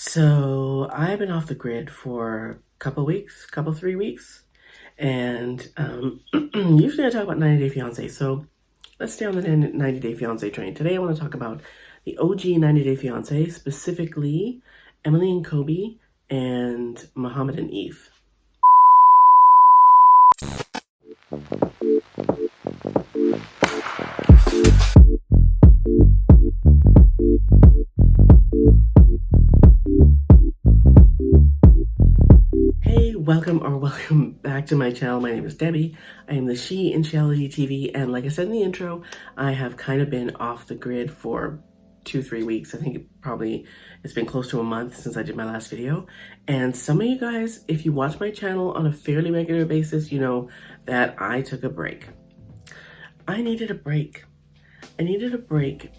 So I've been off the grid for a couple weeks, 3 weeks, and usually I talk about 90 Day Fiance. So let's stay on the 90 Day Fiance train. Today I want to talk about the OG 90 Day Fiance, specifically Emily and Kobe and Mohammed and Eve. Hey, welcome back to my channel. My name is Debbie. I am the She in Reality TV, and like I said in the intro, I have kind of been off the grid for 2-3 weeks. I think it's been close to a month since I did my last video. And some of you guys, if you watch my channel on a fairly regular basis, you know that I took a break. I needed a break. I needed a break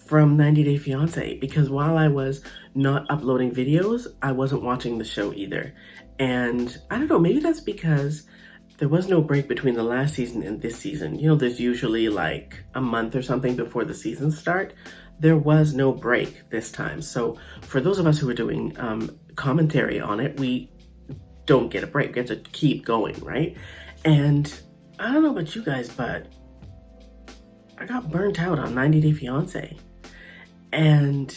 from 90 Day Fiance because while I was not uploading videos, I wasn't watching the show either. And I don't know, maybe that's because there was no break between the last season and this season. You know, there's usually like a month or something before the seasons start. There was no break this time. So for those of us who are doing commentary on it, we don't get a break. We have to keep going, right? And I don't know about you guys, but I got burnt out on 90 Day Fiance. And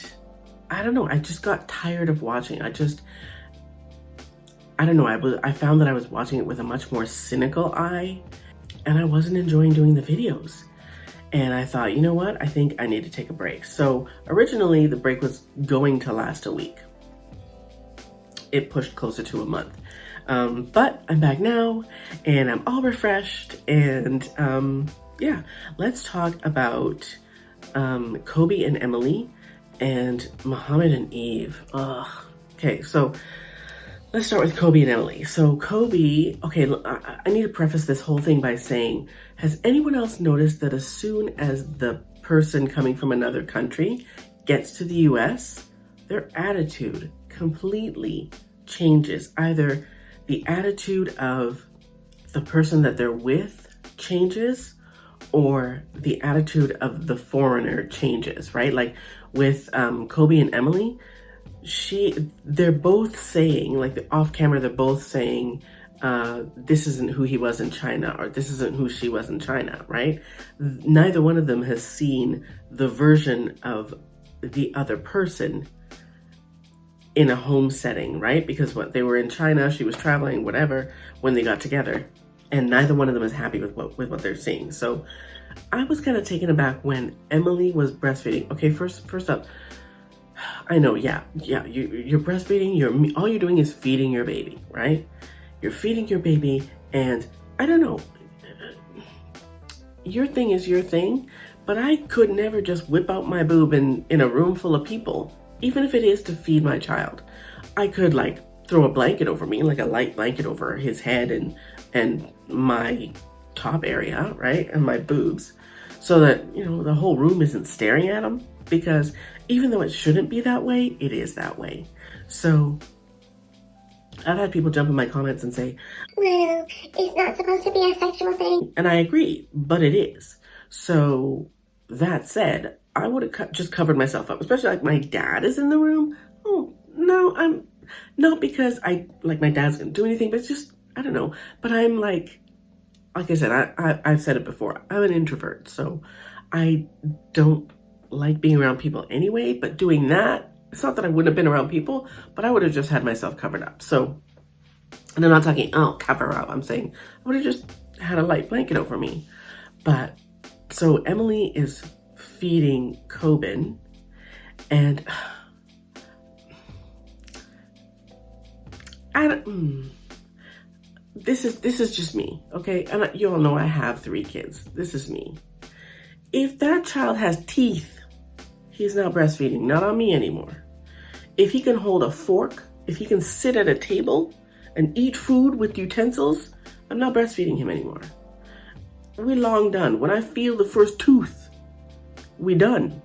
I don't know, I just got tired of watching. I don't know, I found that I was watching it with a much more cynical eye, and I wasn't enjoying doing the videos. And I thought, you know what, I think I need to take a break. So originally the break was going to last a week. It pushed closer to a month. But I'm back now and I'm all refreshed, and yeah, let's talk about Kobe and Emily and Mohammed and Eve. Ugh. Okay, so let's start with Kobe and Emily. So Kobe, okay, I need to preface this whole thing by saying, has anyone else noticed that as soon as the person coming from another country gets to the US, their attitude completely changes? Either the attitude of the person that they're with changes, or the attitude of the foreigner changes, right? Like with Kobe and Emily, they're both saying, like off camera, they're both saying, this isn't who he was in China, or this isn't who she was in China, right? Neither one of them has seen the version of the other person in a home setting, right? Because when they were in China, she was traveling, whatever, when they got together, and neither one of them is happy with what they're seeing. So I was kind of taken aback when Emily was breastfeeding. Okay, first up, I know, yeah, you're breastfeeding, all you're doing is feeding your baby, right? You're feeding your baby, and I don't know, your thing is your thing, but I could never just whip out my boob in a room full of people, even if it is to feed my child. I could like throw a blanket over me, like a light blanket over his head and my top area, right? And my boobs, so that, you know, the whole room isn't staring at him, because even though it shouldn't be that way, it is that way. So I've had people jump in my comments and say, well, it's not supposed to be a sexual thing. And I agree, but it is. So that said, I would have just covered myself up, especially like my dad is in the room. Oh, no, I'm not because like my dad's gonna do anything, but it's just, I don't know. But I'm like I said, I've said it before, I'm an introvert, so I don't like being around people anyway, but doing that, it's not that I wouldn't have been around people, but I would have just had myself covered up. So, and I'm not talking, oh, cover up, I'm saying I would have just had a light blanket over me. But, so Emily is feeding Coben, and this is just me, okay? And you all know I have 3 kids. This is me. If that child has teeth, he's not breastfeeding, not on me anymore. If he can hold a fork, if he can sit at a table and eat food with utensils, I'm not breastfeeding him anymore. We're long done. When I feel the first tooth, we done.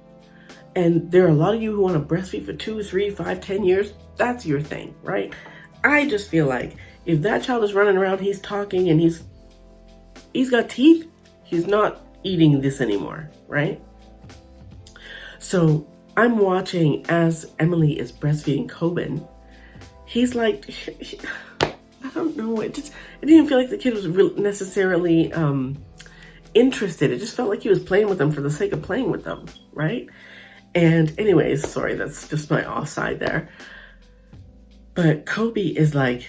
And there are a lot of you who want to breastfeed for 2, 3, 5, 10 years. That's your thing, right? I just feel like if that child is running around, he's talking, and he's got teeth, he's not eating this anymore, right? So I'm watching as Emily is breastfeeding Coben. He's like, I don't know. It didn't even feel like the kid was necessarily interested. It just felt like he was playing with them for the sake of playing with them, right? And anyways, sorry, that's just my offside there. But Kobe is like,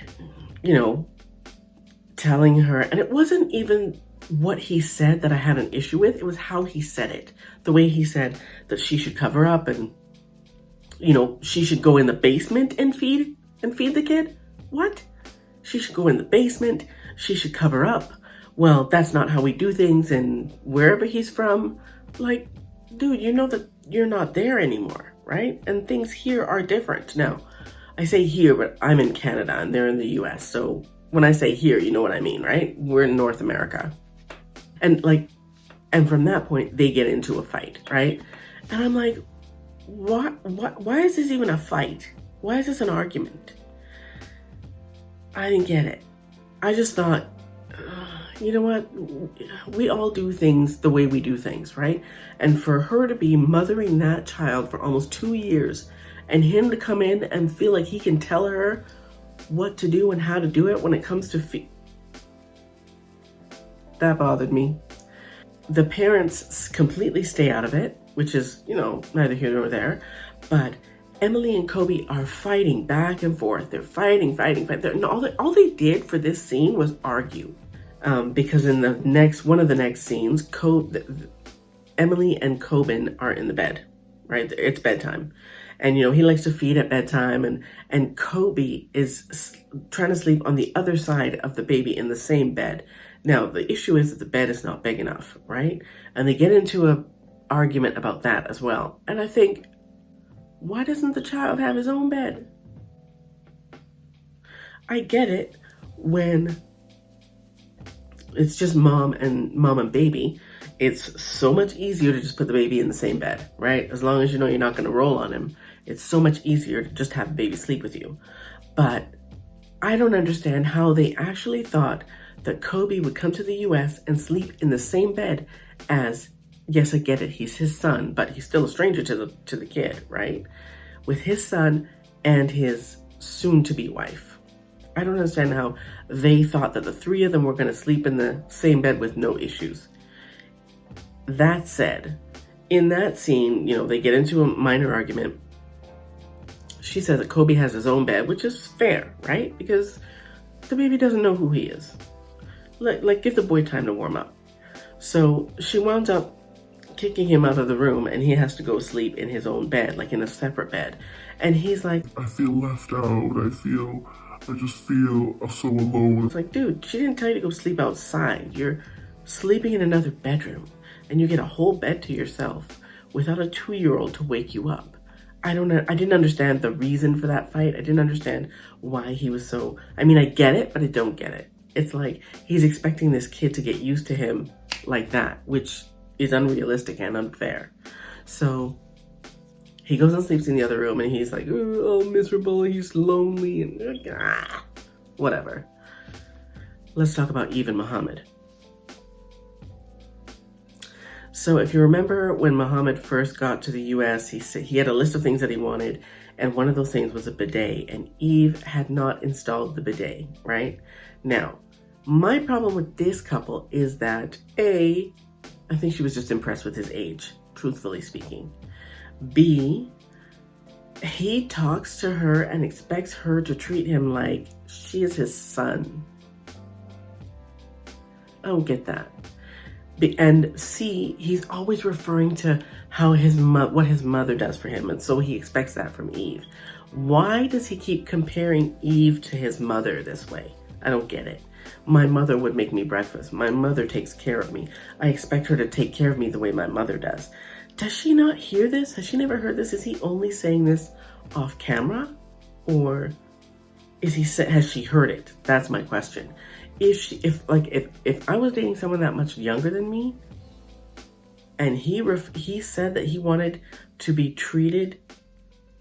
you know, telling her, and it wasn't even what he said that I had an issue with. It was how he said it. The way he said that she should cover up and, you know, she should go in the basement and feed the kid. What? She should go in the basement. She should cover up. Well, that's not how we do things. And wherever he's from, like, dude, you know that you're not there anymore, right? And things here are different. Now, I say here, but I'm in Canada and they're in the US. So when I say here, you know what I mean, right? We're in North America. And from that point, they get into a fight, right? And I'm like, why is this even a fight? Why is this an argument? I didn't get it. I just thought, you know what? We all do things the way we do things, right? And for her to be mothering that child for almost 2 years and him to come in and feel like he can tell her what to do and how to do it when it comes to that bothered me. The parents completely stay out of it, which is, you know, neither here nor there. But Emily and Kobe are fighting back and forth. They're fighting. And all they did for this scene was argue. Because in one of the next scenes, Emily and Coben are in the bed, right? It's bedtime. And, you know, he likes to feed at bedtime. And Kobe is trying to sleep on the other side of the baby in the same bed. Now, the issue is that the bed is not big enough, right? And they get into an argument about that as well. And I think, why doesn't the child have his own bed? I get it when it's just mom and baby. It's so much easier to just put the baby in the same bed, right? As long as you know you're not going to roll on him. It's so much easier to just have the baby sleep with you. But I don't understand how they actually thought that Kobe would come to the US and sleep in the same bed as, yes, I get it, he's his son, but he's still a stranger to the kid, right? With his son and his soon-to-be wife. I don't understand how they thought that the three of them were going to sleep in the same bed with no issues. That said, in that scene, you know, they get into a minor argument. She says that Kobe has his own bed, which is fair, right? Because the baby doesn't know who he is. Like, give the boy time to warm up. So she wound up kicking him out of the room, and he has to go sleep in his own bed, like in a separate bed. And he's like, I feel left out. I just feel so alone. It's like, dude, she didn't tell you to go sleep outside. You're sleeping in another bedroom, and you get a whole bed to yourself without a 2-year-old to wake you up. I didn't understand the reason for that fight. I didn't understand why he was so, I mean, I get it, but I don't get it. It's like he's expecting this kid to get used to him like that, which is unrealistic and unfair. So he goes and sleeps in the other room, and he's like, oh, miserable, he's lonely, and whatever. Let's talk about Eve and Mohammed. So if you remember when Mohammed first got to the US, he had a list of things that he wanted, and one of those things was a bidet, and Eve had not installed the bidet, right? Now, my problem with this couple is that A, I think she was just impressed with his age, truthfully speaking. B, he talks to her and expects her to treat him like she is his son. I don't get that. And C, he's always referring to how what his mother does for him, and so he expects that from Eve. Why does he keep comparing Eve to his mother this way? I don't get it. My mother would make me breakfast. My mother takes care of me. I expect her to take care of me the way my mother does. Does she not hear this? Has she never heard this? Is he only saying this off camera? Or has she heard it? That's my question. If I was dating someone that much younger than me, and he said that he wanted to be treated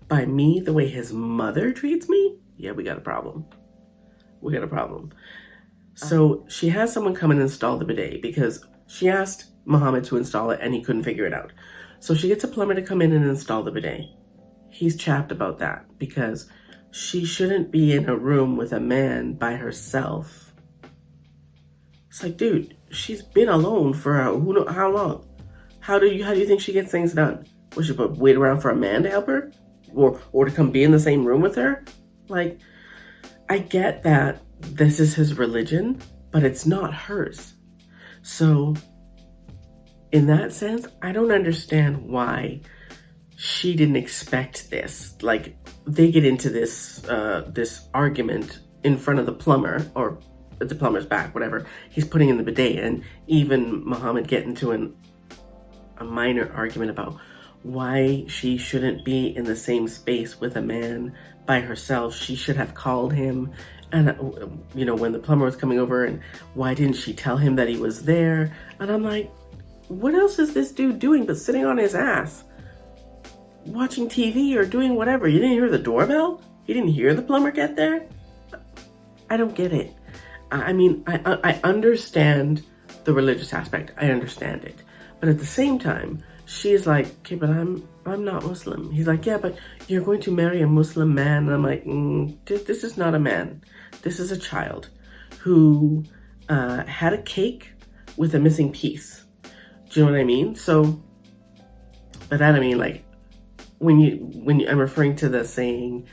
by me the way his mother treats me, yeah, we got a problem. We got a problem. So she has someone come and install the bidet because she asked Mohammed to install it and he couldn't figure it out. So she gets a plumber to come in and install the bidet. He's chapped about that because she shouldn't be in a room with a man by herself. It's like, dude, she's been alone for who knows how long? How do you think she gets things done? Was she wait around for a man to help her, or to come be in the same room with her? Like, I get that this is his religion, but it's not hers. So, in that sense, I don't understand why she didn't expect this. Like, they get into this this argument in front of the plumber, or at the plumber's back, whatever. He's putting in the bidet, and even Mohammed get into a minor argument about why she shouldn't be in the same space with a man by herself. She should have called him, and when the plumber was coming over, and why didn't she tell him that he was there? And I'm like, what else is this dude doing but sitting on his ass watching TV or doing whatever? You didn't hear the doorbell? You didn't hear the plumber get there? I don't get it. I mean, I understand the religious aspect. I understand it. But at the same time, she's like, okay, but I'm not Muslim. He's like, yeah, but you're going to marry a Muslim man. And I'm like, this is not a man. This is a child who had a cake with a missing piece. Do you know what I mean? So, by that I mean, like, when I'm referring to the saying,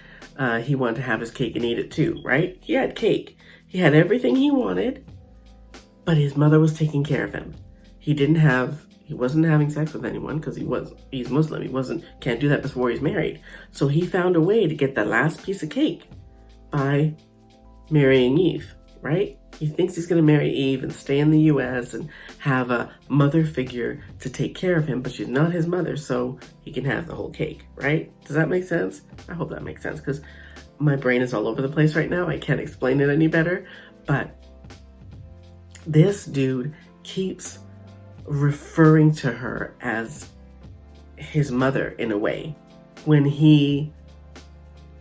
he wanted to have his cake and eat it too, right? He had cake. He had everything he wanted, but his mother was taking care of him. He wasn't having sex with anyone because he's Muslim. Can't do that before he's married. So he found a way to get the last piece of cake by marrying Eve, right? He thinks he's going to marry Eve and stay in the US and have a mother figure to take care of him, but she's not his mother, so he can have the whole cake, right? Does that make sense? I hope that makes sense, because my brain is all over the place right now. I can't explain it any better, but this dude keeps referring to her as his mother in a way. When he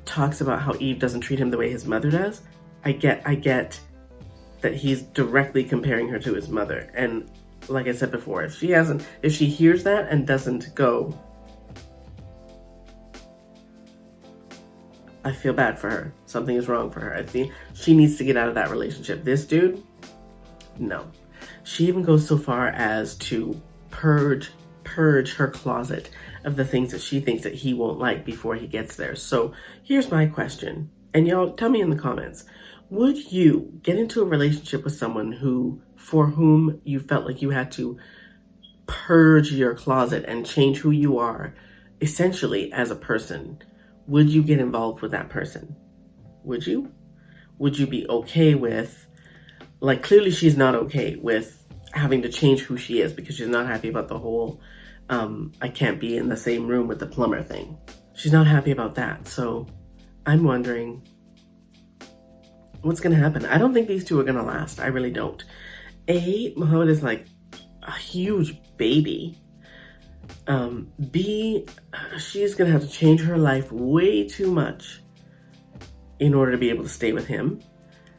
talks about how Eve doesn't treat him the way his mother does, I get that he's directly comparing her to his mother. And like I said before, if she hears that and doesn't go, I feel bad for her. Something is wrong for her. I think she needs to get out of that relationship. This dude, no. She even goes so far as to purge her closet of the things that she thinks that he won't like before he gets there. So here's my question, and y'all tell me in the comments. Would you get into a relationship with someone for whom you felt like you had to purge your closet and change who you are, essentially, as a person? Would you get involved with that person? Would you? Would you be okay with, like, clearly she's not okay with having to change who she is because she's not happy about the whole, I can't be in the same room with the plumber thing. She's not happy about that. So I'm wondering, what's going to happen? I don't think these two are going to last. I really don't. Mohammed is like a huge baby. B, she's going to have to change her life way too much in order to be able to stay with him.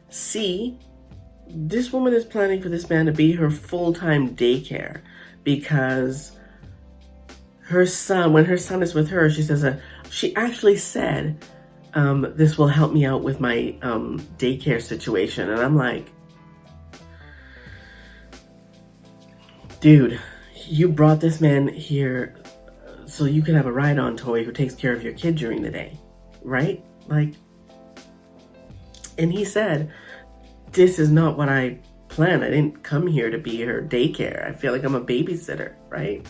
C, this woman is planning for this man to be her full-time daycare because when her son is with her, she actually said, this will help me out with my daycare situation. And I'm like, dude, you brought this man here so you could have a ride-on toy who takes care of your kid during the day, right? Like, and he said, this is not what I planned. I didn't come here to be her daycare. I feel like I'm a babysitter, right?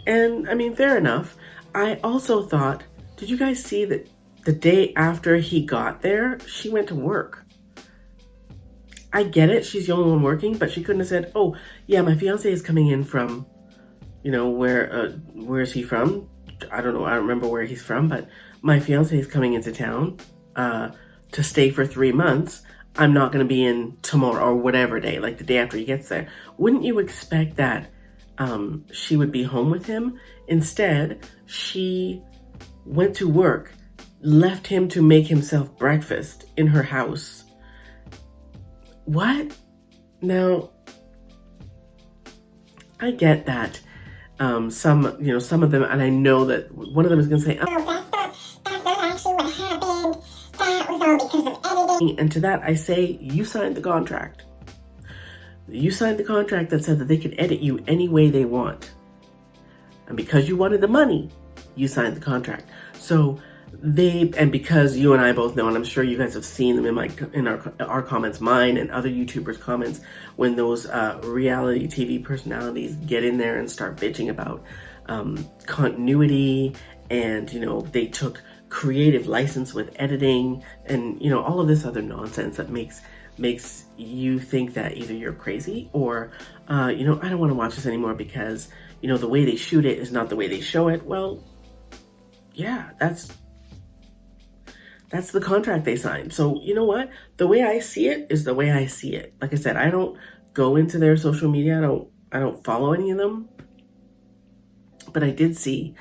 And I mean, fair enough. I also thought, did you guys see that the day after he got there, she went to work? I get it. She's the only one working, but she couldn't have said, oh, yeah, my fiance is coming in from, where is he from? I don't know. I don't remember where he's from, but my fiance is coming into town to stay for 3 months. I'm not going to be in tomorrow or whatever day, like the day after he gets there. Wouldn't you expect that she would be home with him? Instead, she went to work, left him to make himself breakfast in her house. What? Now, I get that some of them, and I know that one of them is going to say, oh, that's not actually what happened. That was all because of editing. And to that I say, you signed the contract. You signed the contract that said that they could edit you any way they want. And because you wanted the money, you signed the contract. So and because you and I both know, and I'm sure you guys have seen them in our comments, mine and other YouTubers' comments, when those reality TV personalities get in there and start bitching about continuity, and they took creative license with editing, and all of this other nonsense that makes you think that either you're crazy or I don't want to watch this anymore because the way they shoot it is not the way they show it. Well, yeah, that's the contract they signed. So you know what? The way I see it is the way I see it. Like I said, I don't go into their social media. I don't follow any of them. But I did see,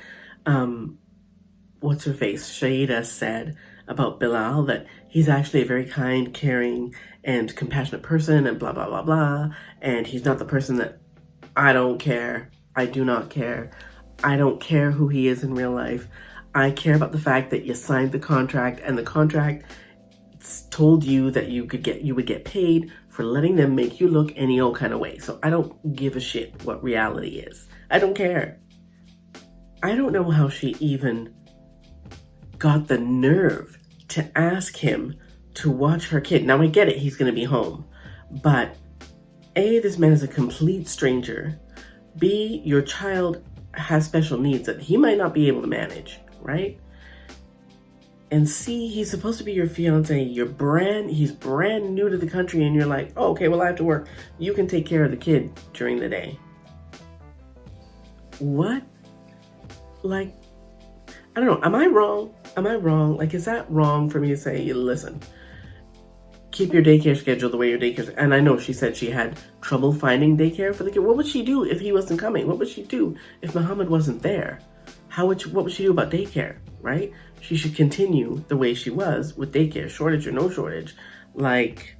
what's her face? Shaida said about Bilal that he's actually a very kind, caring, and compassionate person, and blah, blah, blah, blah. And he's not the person that I don't care. I do not care. I don't care who he is in real life. I care about the fact that you signed the contract, and the contract told you that you would get paid for letting them make you look any old kind of way. So I don't give a shit what reality is. I don't care. I don't know how she even got the nerve to ask him to watch her kid. Now I get it, he's going to be home. But A, this man is a complete stranger. B, your child has special needs that he might not be able to manage, right? And C, he's supposed to be your fiance. He's brand new to the country, and you're like, oh, okay, well, I have to work. You can take care of the kid during the day. What? Like, I don't know. Am I wrong? Am I wrong? Like, is that wrong for me to say, listen, keep your daycare schedule the way your daycare. And I know she said she had trouble finding daycare for the kid. What would she do if he wasn't coming? What would she do if Mohammed wasn't there? What would she do about daycare, right? She should continue the way she was with daycare, shortage or no shortage. Like,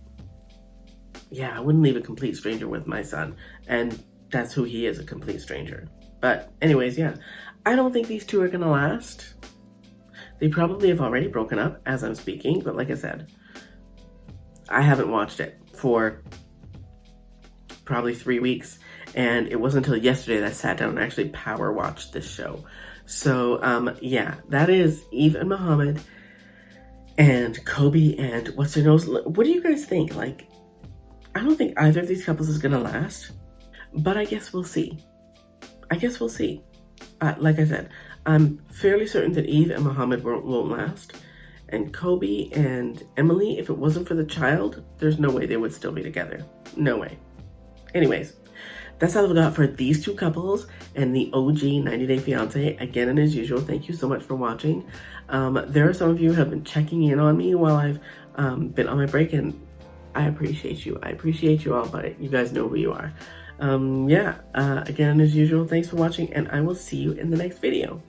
yeah, I wouldn't leave a complete stranger with my son. And that's who he is, a complete stranger. But anyways, yeah, I don't think these two are going to last. They probably have already broken up as I'm speaking. But like I said, I haven't watched it for probably 3 weeks. And it wasn't until yesterday that I sat down and actually power watched this show. So, yeah, that is Eve and Mohammed and Kobe and what's her nose. What do you guys think? Like, I don't think either of these couples is going to last. But I guess we'll see. Like I said, I'm fairly certain that Eve and Mohammed won't last. And Kobe and Emily, if it wasn't for the child, there's no way they would still be together. No way. Anyways, that's all I've got for these two couples and the OG 90 Day Fiance. Again, and as usual, thank you so much for watching. There are some of you who have been checking in on me while I've been on my break, and I appreciate you. I appreciate you all, but you guys know who you are. Again, as usual, thanks for watching, and I will see you in the next video.